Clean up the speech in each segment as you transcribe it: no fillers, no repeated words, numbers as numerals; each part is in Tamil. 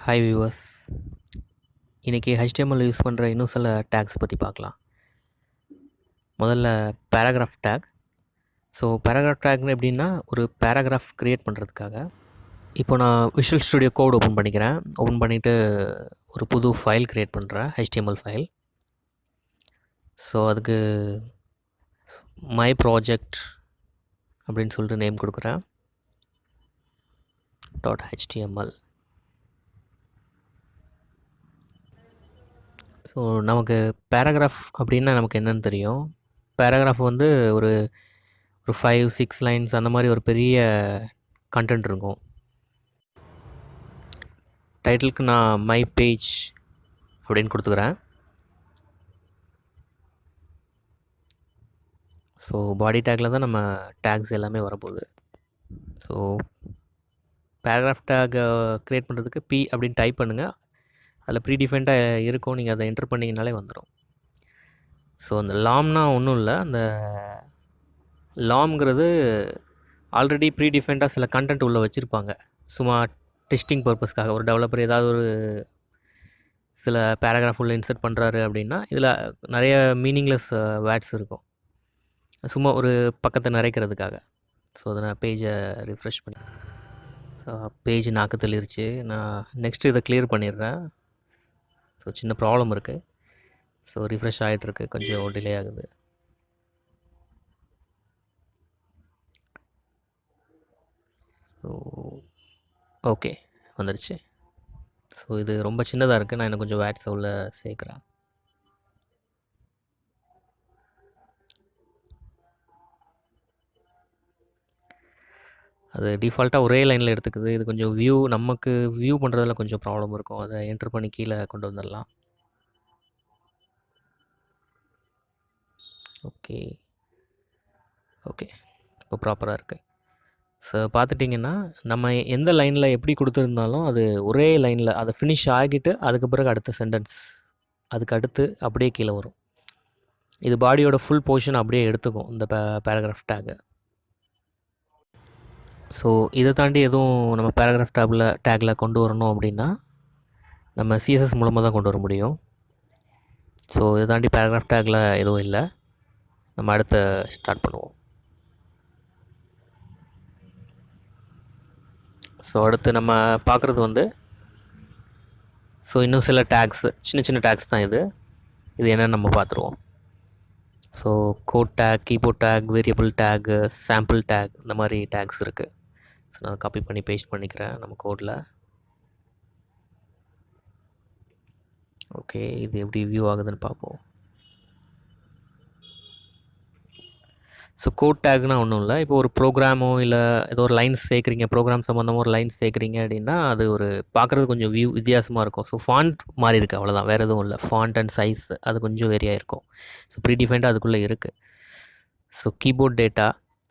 ஹாய் வியூவர்ஸ், இன்றைக்கி HTML யூஸ் பண்ணுற இன்னும் சில டேக்ஸ் பற்றி பார்க்கலாம். முதல்ல பேராகிராஃப் டேக். ஸோ பேராகிராஃப் டேக்னு எப்படின்னா ஒரு பேராகிராஃப் க்ரியேட் பண்ணுறதுக்காக இப்போ நான் விஷுவல் ஸ்டுடியோ கோட் ஓப்பன் பண்ணிக்கிறேன். ஓப்பன் பண்ணிவிட்டு ஒரு புது ஃபைல் க்ரியேட் பண்ணுறேன், HTML ஃபைல். ஸோ அதுக்கு மை ப்ராஜெக்ட் அப்படின்னு சொல்லிட்டு நேம் கொடுக்குறேன். .html. ஸோ நமக்கு பேராகிராஃப் அப்படின்னா நமக்கு என்னென்னு தெரியும். பேராகிராஃப் வந்து ஒரு 5-6 லைன்ஸ் அந்த மாதிரி ஒரு பெரிய கண்டென்ட் இருக்கும். டைட்டிலுக்கு நான் மை பேஜ் அப்படின்னு கொடுத்துக்கிறேன். ஸோ பாடி டேக்கில் தான் நம்ம டேக்ஸ் எல்லாமே வரப்போகுது. ஸோ பேராகிராஃப் டேக் க்ரியேட் பண்ணுறதுக்கு P அப்படின்னு டைப் பண்ணுங்கள். அதில் ப்ரீடிஃபைண்டாக இருக்கும், நீங்கள் அதை என்டர் பண்ணிங்கனாலே வந்துடும். ஸோ அந்த லாம்னா ஒன்றும் இல்லை, அந்த லாம்ங்கிறது ஆல்ரெடி ப்ரீடிஃபைண்டாக சில கண்டென்ட் உள்ளே வச்சுருப்பாங்க. சும்மா டெஸ்டிங் பர்பஸ்க்காக ஒரு டெவலப்பர் ஏதாவது ஒரு சில பேராகிராஃப் உள்ள இன்சர்ட் பண்ணுறாரு அப்படின்னா இதில் நிறைய மீனிங்லெஸ் வேர்ட்ஸ் இருக்கும், சும்மா ஒரு பக்கத்தை நிறைக்கிறதுக்காக. ஸோ அதை நான் பேஜை ரிஃப்ரெஷ் பண்ணி பேஜ் நாக்கு தள்ளிருச்சு. நான் நெக்ஸ்ட்டு இதை கிளியர் பண்ணிடுறேன். ஸோ சின்ன ப்ராப்ளம் இருக்குது. ஸோ ரிஃப்ரெஷ் ஆகிட்டுருக்கு, கொஞ்சம் டிலே ஆகுது. ஸோ ஓகே, வந்துடுச்சு. ஸோ இது ரொம்ப சின்னதாக இருக்குது, நான் இன்னும் கொஞ்சம் வேர்ட்ஸை உள்ள சேர்க்குறேன். அது டிஃபால்ட்டாக ஒரே லைனில் எடுத்துக்குது. இது கொஞ்சம் நமக்கு வியூ பண்ணுறதுல கொஞ்சம் ப்ராப்ளம் இருக்கும். அதை என்டர் பண்ணி கீழே கொண்டு வந்துடலாம். ஓகே ஓகே, இப்போ ப்ராப்பராக இருக்குது. ஸோ பார்த்துட்டிங்கன்னா நம்ம எந்த லைனில் எப்படி கொடுத்துருந்தாலும் அது ஒரே லைனில் அதை ஃபினிஷ் ஆகிட்டு அதுக்கு பிறகு அடுத்த சென்டென்ஸ் அதுக்கு அடுத்து அப்படியே கீழே வரும். இது பாடியோட ஃபுல் போர்ஷன் அப்படியே எடுத்துக்கும் இந்த பேராகிராஃப் டேக்கை. ஸோ இதை தாண்டி எதுவும் நம்ம பேராகிராஃப் டேக்கில் கொண்டு வரணும் அப்படின்னா நம்ம CSS மூலமாக தான் கொண்டு வர முடியும். ஸோ இதை தாண்டி பேராகிராஃப் டேக்கில் எதுவும் இல்லை. நம்ம அடுத்த ஸ்டார்ட் பண்ணுவோம். ஸோ அடுத்து நம்ம பார்க்குறது வந்து இன்னும் சில டேக்ஸ், சின்ன சின்ன டேக்ஸ் தான் இது என்னென்னு நம்ம பார்த்துருவோம். So code tag, keyboard tag, variable tag, sample tag, இந்த மாதிரி டேக்ஸ் இருக்குது. ஸோ நான் காப்பி பண்ணி பேஸ்ட் பண்ணிக்கிறேன் நம்ம கோடில். ஓகே, இது எப்படி வியூ ஆகுதுன்னு பார்ப்போம். ஸோ கோட் டேக்னா ஒன்றும் இல்லை. இப்போ ஒரு ப்ரோக்ராமோ இல்லை ஏதோ ஒரு லைன்ஸ் சேர்க்குறீங்க, ப்ரோக்ராம் சம்மந்தமாக ஒரு லைன்ஸ் சேர்க்குறீங்க அப்படின்னா அது ஒரு பார்க்குறது கொஞ்சம் வித்தியாசமாக இருக்கும். ஸோ ஃபாண்ட் மாறி இருக்குது, அவ்வளோதான், வேறு எதுவும் இல்லை. ஃபாண்ட் அண்ட் சைஸ் அது கொஞ்சம் வேரியாக இருக்கும். ஸோ ப்ரீடிஃபைண்டாக அதுக்குள்ளே இருக்குது. ஸோ கீபோர்ட் டேட்டா,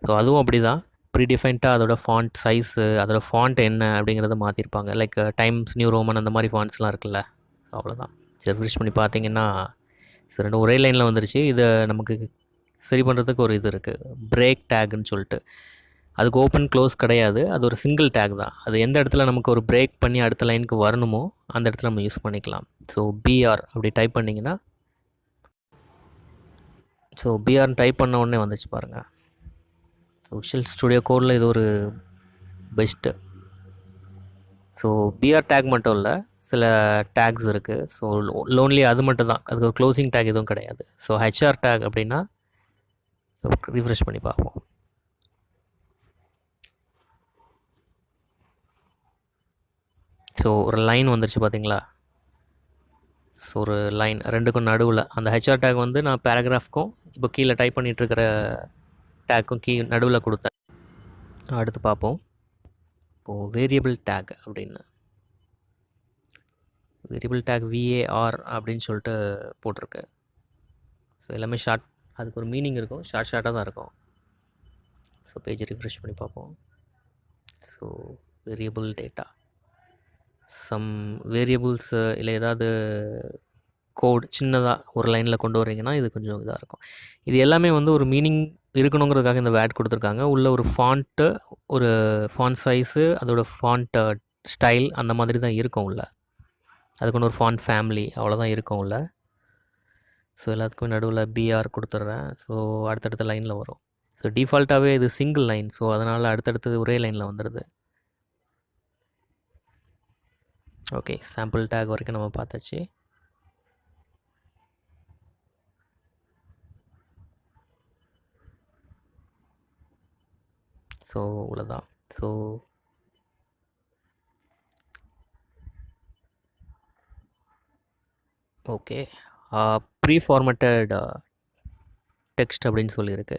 ஸோ அதுவும் அப்படி தான் ப்ரீடிஃபைன்ட்டாக அதோட ஃபாண்ட் சைஸு, அதோட ஃபாண்ட் என்ன அப்படிங்கிறத மாற்றிருப்பாங்க. லைக் டைம்ஸ் நியூ ரோமன் அந்த மாதிரி ஃபாண்ட்ஸ்லாம் இருக்குல்ல. ஸோ அவ்வளோதான். சரி, ரிஃப்ரெஷ் பண்ணி பார்த்தீங்கன்னா ரெண்டும் ஒரே லைனில் வந்துருச்சு. இதை நமக்கு சரி பண்ணுறதுக்கு ஒரு இது இருக்குது, பிரேக் டேக்குன்னு சொல்லிட்டு. அதுக்கு ஓப்பன் க்ளோஸ் கிடையாது, அது ஒரு சிங்கிள் டேக் தான். அது எந்த இடத்துல நமக்கு ஒரு பிரேக் பண்ணி அடுத்த லைனுக்கு வரணுமோ அந்த இடத்துல நம்ம யூஸ் பண்ணிக்கலாம். ஸோ BR அப்படி டைப் பண்ணிங்கன்னா, ஸோ BRன்னு டைப் பண்ண உடனே வந்துச்சு பாருங்கள். விஷுவல் ஸ்டுடியோ கோடில் இது ஒரு பெஸ்ட்டு. ஸோ BR டேக் மட்டும் இல்லை, சில டேக்ஸ் இருக்குது. ஸோ லோன்லி அது மட்டும் தான், அதுக்கு ஒரு க்ளோசிங் டேக் எதுவும் கிடையாது. ஸோ HR டேக் அப்படின்னா ரிஃப்ரெஷ் பண்ணி பார்ப்போம். ஸோ ஒரு லைன் வந்துருச்சு பார்த்தீங்களா. ஸோ ஒரு லைன் ரெண்டுக்கும் நடுவில் அந்த HR டேக் வந்து நான் பேராகிராஃப்க்கும் இப்போ கீழே டைப் பண்ணிகிட்ருக்கிற டேக்கும் நடுவில் கொடுத்தேன். அடுத்து பார்ப்போம். இப்போது வேரியபிள் டேக் அப்படின்னு, வேரியபிள் டேக் VAR அப்படின்னு சொல்லிட்டு போட்டிருக்கு. ஸோ எல்லாமே ஷார்ட், அதுக்கு ஒரு மீனிங் இருக்கும், ஷார்ட்டாக தான் இருக்கும். ஸோ பேஜ் ரிஃப்ரெஷ் பண்ணி பார்ப்போம். So variable data, some variables இல்லை ஏதாவது கோட் சின்னதாக ஒரு லைனில் கொண்டு வரீங்கன்னா இது கொஞ்சம் இதாக இருக்கும். இது எல்லாமே வந்து ஒரு மீனிங் இருக்கணுங்கிறதுக்காக இந்த வேர்ட் கொடுத்துருக்காங்க. உள்ள ஒரு ஃபாண்ட்டு, ஒரு ஃபாண்ட் சைஸு, அதோட ஃபாண்ட் ஸ்டைல் அந்த மாதிரி தான் இருக்கும் உள்ள. அதுக்குன்னு ஒரு ஃபாண்ட் ஃபேமிலி அவ்வளோதான் இருக்கும் உள்ள. ஸோ எல்லாத்துக்கும் நடுவில் பிஆர் கொடுத்துட்றேன். ஸோ அடுத்தடுத்த லைனில் வரும். ஸோ டிஃபால்ட்டாகவே இது சிங்கிள் லைன். ஸோ அதனால் அடுத்தடுத்தது ஒரே லைனில் வந்துடுது. ஓகே, சாம்பிள் டேக் வரைக்கும் நம்ம பார்த்தாச்சு. ஸோ இவ்வளோதான். So okay, pre formatted text அப்படின்னு சொல்லியிருக்கு.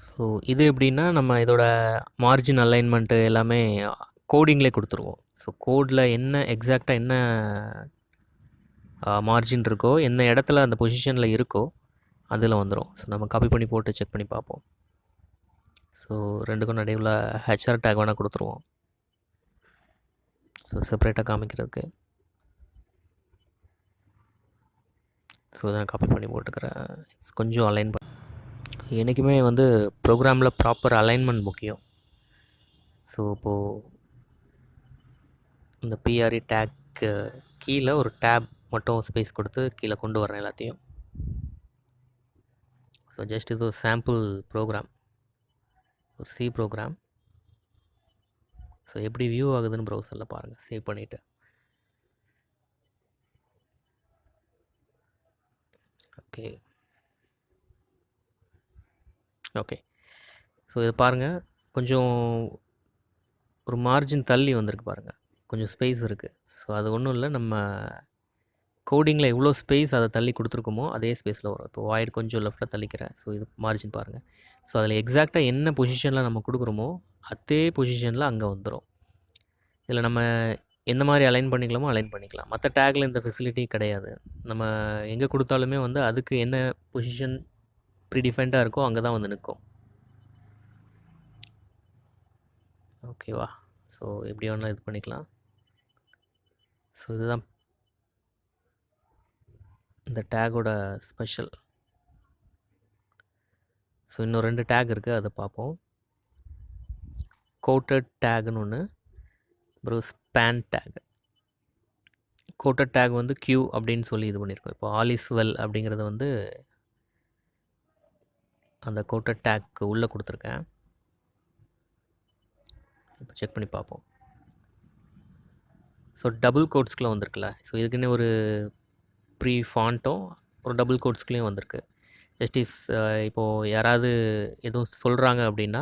ஸோ இது எப்படின்னா நம்ம இதோட மார்ஜின் அலைன்மெண்ட்டு எல்லாமே கோடிங்லேயே கொடுத்துருவோம். ஸோ கோடில் என்ன எக்ஸாக்டாக என்ன மார்ஜின் இருக்கோ, என்ன இடத்துல அந்த பொசிஷனில் இருக்கோ அதில் வந்துடும். ஸோ நம்ம காப்பி பண்ணி போட்டு செக் பண்ணி பார்ப்போம். ஸோ ரெண்டுக்கும் நடுவில் ஹெச்ஆர் டேக் வேணால் கொடுத்துருவோம். ஸோ செப்பரேட்டாக காமிக்கிறதுக்கு. ஸோ இதை நான் காப்பி பண்ணி போட்டுக்கிறேன். கொஞ்சம் அலைன் பண்ண என்றைக்குமே வந்து ப்ரோக்ராமில் ப்ராப்பர் அலைன்மெண்ட் முக்கியம். ஸோ இப்போது இந்த பிஆர்இ டேக்கு கீழே ஒரு டேப் மட்டும் ஸ்பேஸ் கொடுத்து கீழே கொண்டு வரேன் எல்லாத்தையும். ஸோ ஜஸ்ட் இது ஒரு சாம்பிள் ப்ரோக்ராம், ஒரு சி ப்ரோக்ராம். ஸோ எப்படி வியூ ஆகுதுன்னு ப்ரௌசரில் பாருங்கள், சேவ் பண்ணிவிட்டு. ஓகே ஓகே ஸோ இது பாருங்கள், கொஞ்சம் ஒரு மார்ஜின் தள்ளி வந்திருக்கு பாருங்கள், கொஞ்சம் ஸ்பேஸ் இருக்குது. ஸோ அது ஒன்றும் இல்லை, நம்ம கோடிங்கில் எவ்வளோ ஸ்பேஸ் அதை தள்ளி கொடுத்துருக்கோமோ அதே ஸ்பேஸில் வரும். இப்போ வாய்டு கொஞ்சம் லெஃப்ட்டில் தள்ளிக்கிறேன். ஸோ இது மார்ஜின் பாருங்கள். ஸோ அதில் எக்ஸாக்டாக என்ன பொசிஷனில் நம்ம கொடுக்குறோமோ அதே பொசிஷனில் அங்கே வந்துடும். இதில் நம்ம எந்த மாதிரி அலைன் பண்ணிக்கலாமோ அலைன் பண்ணிக்கலாம். மற்ற டேக்கில் இந்த ஃபெசிலிட்டி கிடையாது. நம்ம எங்கே கொடுத்தாலுமே வந்து அதுக்கு என்ன பொசிஷன் ப்ரீடிஃபைன்டாக இருக்கோ அங்கே தான் வந்து நிற்கும். ஓகேவா? ஸோ எப்படி வேணாலும் இது பண்ணிக்கலாம். ஸோ இதுதான் இந்த டேக்கோட ஸ்பெஷல். ஸோ இன்னும் 2 டேக் இருக்குது, அதை பார்ப்போம். கோட்டட் டேக்னு ஒன்று, அப்புறம் ஸ்பேன் டேக். கோட்டட் டேக் வந்து கியூ அப்படின்னு சொல்லி இது பண்ணியிருக்கோம். இப்போ ஆல் இஸ் வெல் அப்படிங்கிறது வந்து அந்த கோட்டட் டேக்கு உள்ளே கொடுத்துருக்கேன். இப்போ செக் பண்ணி பார்ப்போம். ஸோ டபுள் கோட்ஸ்க்குள்ளே வந்திருக்குல்ல. ஸோ இதுக்குன்னு ஒரு ப்ரீ ஃபாண்ட்டும் ஒரு டபுள் கோட்ஸ்க்குள்ளேயும் வந்திருக்கு. ஜஸ்டிஸ் இப்போது யாராவது எதுவும் சொல்கிறாங்க அப்படின்னா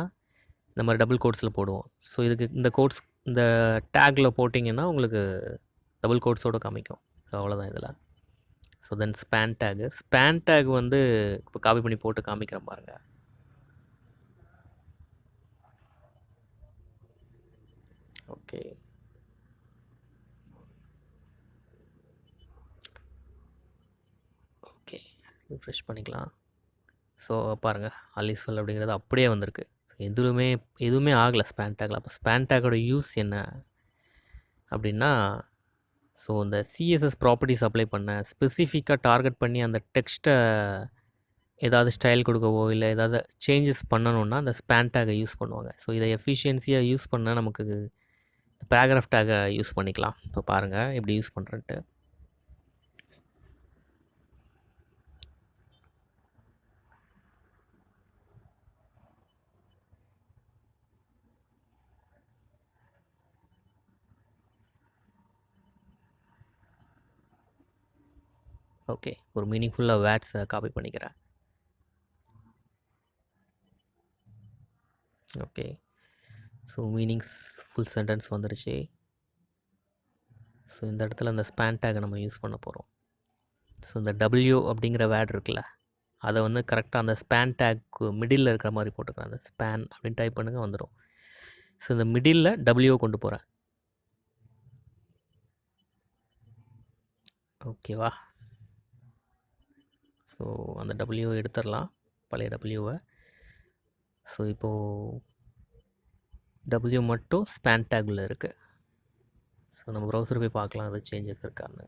இந்த மாதிரி டபுள் கோட்ஸில் போடுவோம். ஸோ இதுக்கு இந்த கோட்ஸ் இந்த டேக்கில் போட்டிங்கன்னா உங்களுக்கு டபுள் கோட்ஸோடு காமிக்கும். ஸோ அவ்வளோதான் இதில். So then span tag. Span take வந்து இப்போ காப்பி பண்ணி போட்டு காமிக்கிறேன் பாருங்கள். ஓகே ஓகே ரிஃப்ரெஷ் பண்ணிக்கலாம். ஸோ பாருங்கள், அலிஸ்வல் அப்படிங்கிறது அப்படியே வந்திருக்கு. ஸோ எதுவுமே ஆகலை ஸ்பேன் டேக்கில். அப்போ ஸ்பேன் டேக்கோட யூஸ் என்ன அப்படின்னா, ஸோ இந்த சிஎஸ்எஸ் ப்ராப்பர்ட்டிஸ் அப்ளை பண்ண ஸ்பெசிஃபிக்காக டார்கெட் பண்ணி அந்த டெக்ஸ்ட்டை ஏதாவது ஸ்டைல் கொடுக்கவோ இல்லை ஏதாவது சேஞ்சஸ் பண்ணணுன்னா அந்த ஸ்பேன் டேக்கை யூஸ் பண்ணுவாங்க. ஸோ இதை எஃபிஷியன்சியாக யூஸ் பண்ணால் நமக்கு பேராகிராஃப் டேக்கை யூஸ் பண்ணிக்கலாம். இப்போ பாருங்கள் எப்படி யூஸ் பண்ணுறேன்ட்டு. ஓகே, ஒரு மீனிங்ஃபுல்லாக வேர்ட்ஸை காப்பி பண்ணிக்கிறேன். Okay, so meanings full sentence வந்துடுச்சு. ஸோ இந்த இடத்துல அந்த ஸ்பேன் டேக்கை நம்ம யூஸ் பண்ண போகிறோம். ஸோ இந்த டபிள்யூ அப்படிங்கிற வேர்ட் இருக்குல்ல, அதை வந்து கரெக்டாக அந்த ஸ்பேன் டேக்கு மிடில் இருக்கிற மாதிரி போட்டுக்கிறேன். அந்த ஸ்பேன் அப்படின்னு டைப் பண்ணுங்கள், வந்துடும். ஸோ இந்த மிடில் டபிள்யூ கொண்டு போகிறேன். ஓகேவா? ஸோ அந்த டபிள்யூ எடுத்துடலாம், பழைய டபிள்யூவை. ஸோ இப்போது டபிள்யூ மட்டும் ஸ்பேன் டேக்கில் இருக்குது. ஸோ நம்ம ப்ரௌசர் போய் பார்க்கலாம் அது சேஞ்சஸ் இருக்கான்னு.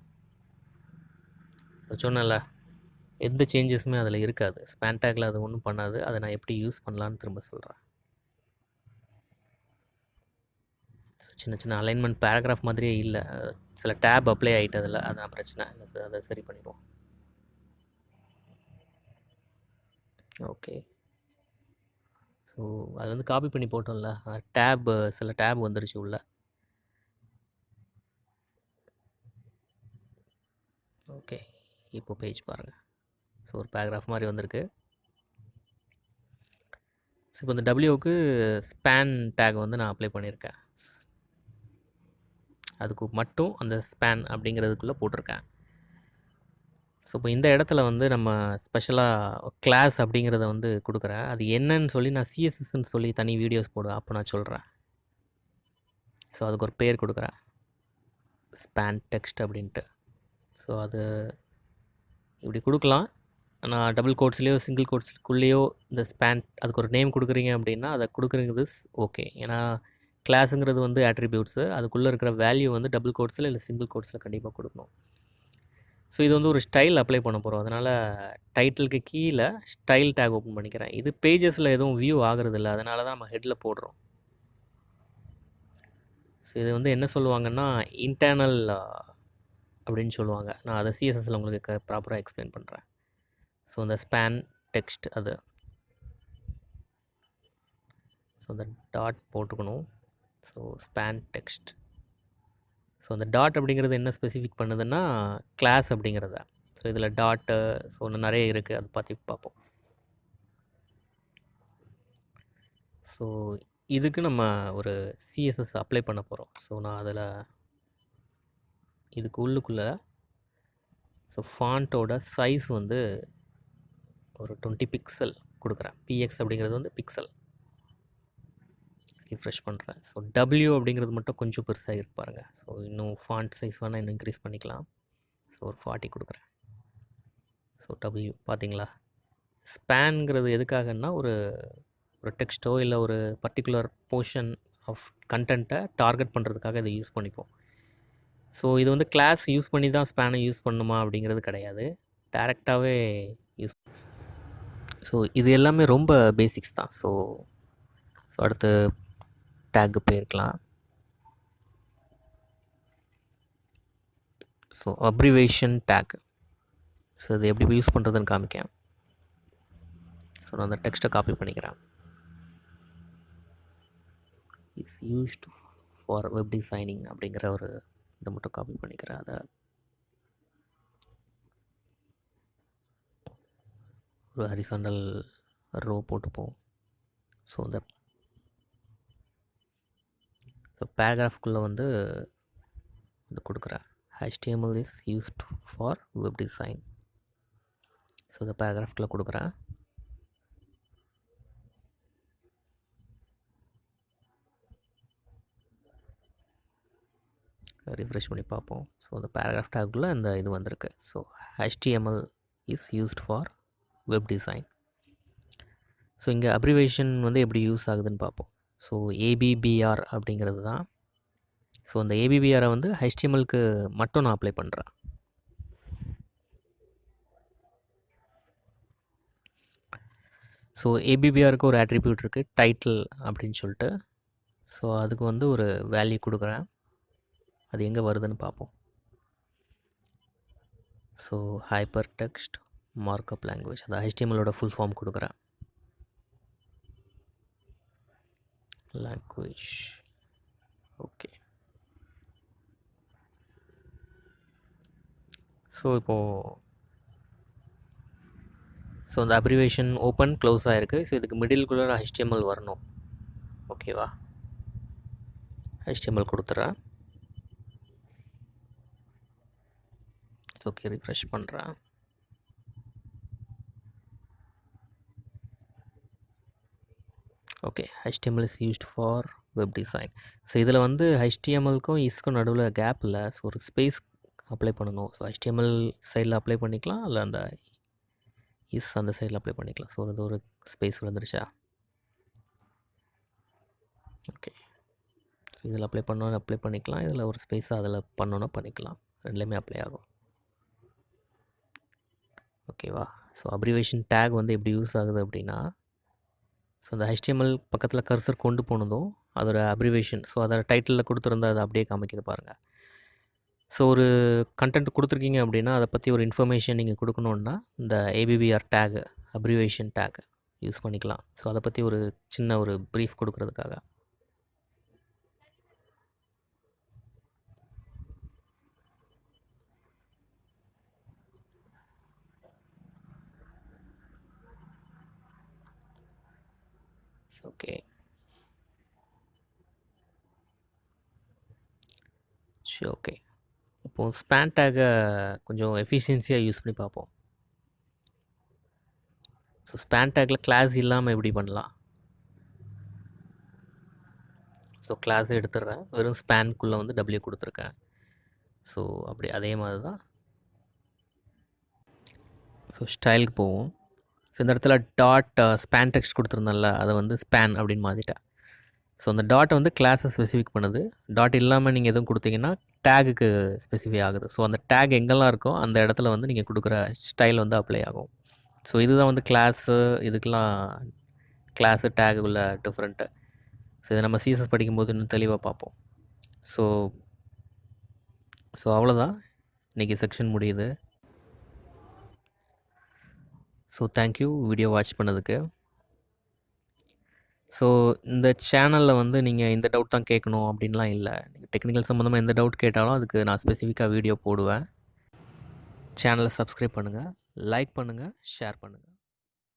ஸோ சொன்னேன்ல, எந்த சேஞ்சஸுமே அதில் இருக்காது. ஸ்பேன் டேக்கில் அது ஒன்றும் பண்ணாது. அதை நான் எப்படி யூஸ் பண்ணலான்னு திரும்ப சொல்கிறேன். ஸோ சின்ன சின்ன அலைன்மெண்ட் பேராகிராஃப் மாதிரியே இல்லை, சில டேப் அப்ளை ஆகிட்டு அதில், அதான் பிரச்சனை. அதை சரி பண்ணிடுவோம். ஓகே, ஸோ அது வந்து காப்பி பண்ணி போட்டோம்ல, டேப் சில டேப் வந்துருச்சு உள்ள. ஓகே, இப்போ பேஜ் பாருங்கள். ஸோ ஒரு பேராகிராஃப் மாதிரி வந்திருக்கு. ஸோ இப்போ இந்த டபிள்யூக்கு ஸ்பேன் டேக் வந்து நான் அப்ளை பண்ணியிருக்கேன். அதுக்கு மட்டும் அந்த ஸ்பேன் அப்படிங்கிறதுக்குள்ளே போட்டிருக்கேன். ஸோ இப்போ இந்த இடத்துல வந்து நம்ம ஸ்பெஷலாக கிளாஸ் அப்படிங்கிறத வந்து கொடுக்குறேன். அது என்னன்னு சொல்லி நான் சிஎஸ்எஸ்ன்னு சொல்லி தனி வீடியோஸ் போடுவேன், அப்போ நான் சொல்கிறேன். ஸோ அதுக்கு ஒரு பேர் கொடுக்குறேன், ஸ்பேன் டெக்ஸ்ட் அப்படின்ட்டு. ஸோ அது இப்படி கொடுக்கலாம். நான் டபுள் கோட்ஸ்லேயோ சிங்கிள் கோட்ஸ்க்குள்ளேயோ இந்த ஸ்பேன் அதுக்கு ஒரு நேம் கொடுக்குறீங்க அப்படின்னா அதை கொடுக்குறது ஓகே. ஏன்னா கிளாஸுங்கிறது வந்து ஆட்ரிபியூட்ஸு, அதுக்குள்ளே இருக்கிற வேல்யூ வந்து டபுள் கோட்ஸில் இல்லை சிங்கிள் கோட்ஸில் கண்டிப்பாக கொடுக்கணும். ஸோ இது வந்து ஒரு ஸ்டைல் அப்ளை பண்ண போகிறோம், அதனால் டைட்டிலுக்கு கீழே ஸ்டைல் டேக் ஓப்பன் பண்ணிக்கிறேன். இது பேஜஸில் எதுவும் வியூ ஆகிறது இல்லை, அதனால தான் நம்ம ஹெட்டில் போடுறோம். ஸோ இது வந்து என்ன சொல்லுவாங்கன்னா இன்டர்னல் அப்படின்னு சொல்லுவாங்க. நான் அதை சிஎஸ்எஸில் உங்களுக்கு ப்ராப்பராக எக்ஸ்பிளைன் பண்ணுறேன். ஸோ இந்த ஸ்பேன் டெக்ஸ்ட் அது, ஸோ இந்த டாட் போட்டுக்கணும். So span text. ஸோ அந்த டாட் அப்படிங்கிறது என்ன ஸ்பெசிஃபிக் பண்ணுதுன்னா கிளாஸ் அப்படிங்கிறத. ஸோ இதில் டாட்டு ஸோ இன்னும் நிறைய இருக்குது, அதை பற்றி பார்ப்போம். ஸோ இதுக்கு நம்ம ஒரு சிஎஸ்எஸ் அப்ளை பண்ண போகிறோம். ஸோ நான் அதில் இதுக்கு உள்ளுக்குள்ளே ஸோ ஃபாண்ட்டோட சைஸ் வந்து ஒரு 20 பிக்சல் கொடுக்குறேன். பிஎக்ஸ் அப்படிங்கிறது வந்து பிக்சல். ரிஃப்ரெஷ் பண்ணுறேன். ஸோ டபிள்யூ அப்படிங்கிறது மட்டும் கொஞ்சம் பெருசாக இருப்பாருங்க. ஸோ இன்னும் ஃபாண்ட் சைஸ் வேணால் இன்னும் இன்க்ரீஸ் பண்ணிக்கலாம். ஸோ ஒரு 40 கொடுக்குறேன். ஸோ டபிள்யூ பார்த்தீங்களா, ஸ்பேனுங்கிறது எதுக்காகன்னா ஒரு டெக்ஸ்ட்டோ இல்லை ஒரு பர்டிகுலர் போர்ஷன் ஆஃப் கண்டென்ட்டை டார்கெட் பண்ணுறதுக்காக இதை யூஸ் பண்ணிப்போம். ஸோ இது வந்து கிளாஸ் யூஸ் பண்ணி தான் ஸ்பேனை யூஸ் பண்ணணுமா அப்படிங்கிறது கிடையாது, டைரெக்டாகவே யூஸ். ஸோ இது எல்லாமே ரொம்ப பேசிக்ஸ் தான். ஸோ அடுத்து டேக்கு போயிருக்கலாம். So abbreviation take. ஸோ இது எப்படி யூஸ் பண்ணுறதுன்னு காமிக்கேன். ஸோ நான் அந்த டெக்ஸ்ட்டை காப்பி பண்ணிக்கிறேன். Is used for web designing அப்படிங்கிற ஒரு இதை மட்டும் காப்பி பண்ணிக்கிறேன். அதை ஒரு ஹரிசாண்டல் ரோ போட்டுப்போம். ஸோ இந்த பேராகிராஃப்குள்ளே வந்து இது கொடுக்குறேன், HTML is used for web design. So இந்த பேராகிராஃப்குள்ளே கொடுக்குறேன். ரிஃப்ரெஷ் பண்ணி பார்ப்போம். ஸோ இந்த பேராகிராஃப் டேக்குள்ளே இந்த இது வந்திருக்கு. So HTML is used for web design. So இங்கே அப்ரிவேஷன் வந்து எப்படி யூஸ் ஆகுதுன்னு பார்ப்போம். ஸோ ABBR அப்படிங்கிறது தான். ஸோ அந்த ABBRை வந்து HTMLக்கு மட்டும் நான் அப்ளை பண்ணுறேன். ஸோ ABBRக்கு ஒரு ஆட்ரிபியூட் இருக்குது, டைட்டில் அப்படின்னு சொல்லிட்டு. ஸோ அதுக்கு வந்து ஒரு வேல்யூ கொடுக்குறேன், அது எங்கே வருதுன்னு பார்ப்போம். So hyper text markup language, அது HTMLோட ஃபுல் ஃபார்ம் கொடுக்குறேன். Language okay. ஸோ இப்போது ஸோ இந்த அப்ரிவேஷன் ஓப்பன் க்ளோஸ் ஆகிருக்கு. ஸோ இதுக்கு மிடில்குள்ளே நான் HTML வரணும். ஓகேவா, HTML கொடுத்துட்றேன். ஓகே, ரிஃப்ரெஷ் பண்ணுறேன். Okay, HTML is used for web design. So இதில் வந்து HTMLக்கும் இஸ்க்கும் நடுவில் கேப் இல்லை. ஸோ ஒரு ஸ்பேஸ் அப்ளை பண்ணணும். ஸோ HTML சைடில் அப்ளை பண்ணிக்கலாம், இல்லை அந்த இஸ் அந்த சைடில் அப்ளை பண்ணிக்கலாம். ஸோ இது ஒரு ஸ்பேஸ் விழுந்துருச்சா. ஓகே, ஸோ இதில் அப்ளை பண்ணோன்னு அப்ளை பண்ணிக்கலாம், இதில் ஒரு ஸ்பேஸாக அதில் பண்ணோன்னா பண்ணிக்கலாம், ரெண்டுலேயுமே அப்ளை ஆகும். ஓகேவா. ஸோ அப்ரிவேஷன் டேக் வந்து எப்படி யூஸ் ஆகுது அப்படின்னா, ஸோ அந்த HTML பக்கத்தில் கர்சர் கொண்டு போனதும் அதோட அப்ரிவேஷன். ஸோ அதோட டைட்டிலில் கொடுத்துருந்தா அது அப்படியே காமிக்குது பாருங்கள். ஸோ ஒரு கண்டென்ட் கொடுத்துருக்கீங்க அப்படின்னா அதை பற்றி ஒரு இன்ஃபர்மேஷன் நீங்கள் கொடுக்கணுன்னா இந்த ஏபிபிஆர் டேக் அப்ரிவேஷன் டேக் யூஸ் பண்ணிக்கலாம். ஸோ அதை பற்றி ஒரு சின்ன ஒரு ப்ரீஃப் கொடுக்குறதுக்காக. ஓகே, சரி, ஓகே. இப்போது ஸ்பேன் டேக்கை கொஞ்சம் எஃபிஷியன்சியாக யூஸ் பண்ணி பார்ப்போம். ஸோ ஸ்பேன் டேக்கில் கிளாஸ் இல்லாமல் எப்படி பண்ணலாம்? ஸோ கிளாஸ் எடுத்துடுறேன், வெறும் ஸ்பேனுக்குள்ளே வந்து டபிள்யூ கொடுத்துருக்கேன். ஸோ அப்படி அதே மாதிரி தான். ஸோ ஸ்டைலுக்கு போவோம். ஸோ இந்த இடத்துல டாட் ஸ்பேன் டெக்ஸ்ட் கொடுத்துருந்தேன்ல, அதை வந்து ஸ்பேன் அப்படின்னு மாற்றிட்டேன். ஸோ அந்த டாட்டை வந்து கிளாஸை ஸ்பெசிஃபிக் பண்ணுது. டாட் இல்லாமல் நீங்கள் எதுவும் கொடுத்தீங்கன்னா டேகுக்கு ஸ்பெசிஃபை ஆகுது. ஸோ அந்த டேக் எங்கெல்லாம் இருக்கோ அந்த இடத்துல வந்து நீங்கள் கொடுக்குற ஸ்டைல் வந்து அப்ளை ஆகும். ஸோ இதுதான் வந்து கிளாஸு, இதுக்கெலாம் கிளாஸு டேகு உள்ள டிஃப்ரெண்ட்டு. ஸோ இதை நம்ம சிஎஸ்எஸ் படிக்கும்போது இன்னும் தெளிவாக பார்ப்போம். ஸோ அவ்வளோதான், இன்றைக்கி செக்ஷன் முடியுது. ஸோ தேங்க்யூ வீடியோ வாட்ச் பண்ணதுக்கு. ஸோ இந்த சேனலில் வந்து நீங்கள் இந்த டவுட் தான் கேட்கணும் அப்படின்லாம் இல்லை. நீங்கள் டெக்னிக்கல் சம்மந்தமாக எந்த டவுட் கேட்டாலும் அதுக்கு நான் ஸ்பெசிஃபிக்காக வீடியோ போடுவேன். சேனலை சப்ஸ்கிரைப் பண்ணுங்கள், லைக் பண்ணுங்கள், ஷேர் பண்ணுங்கள்.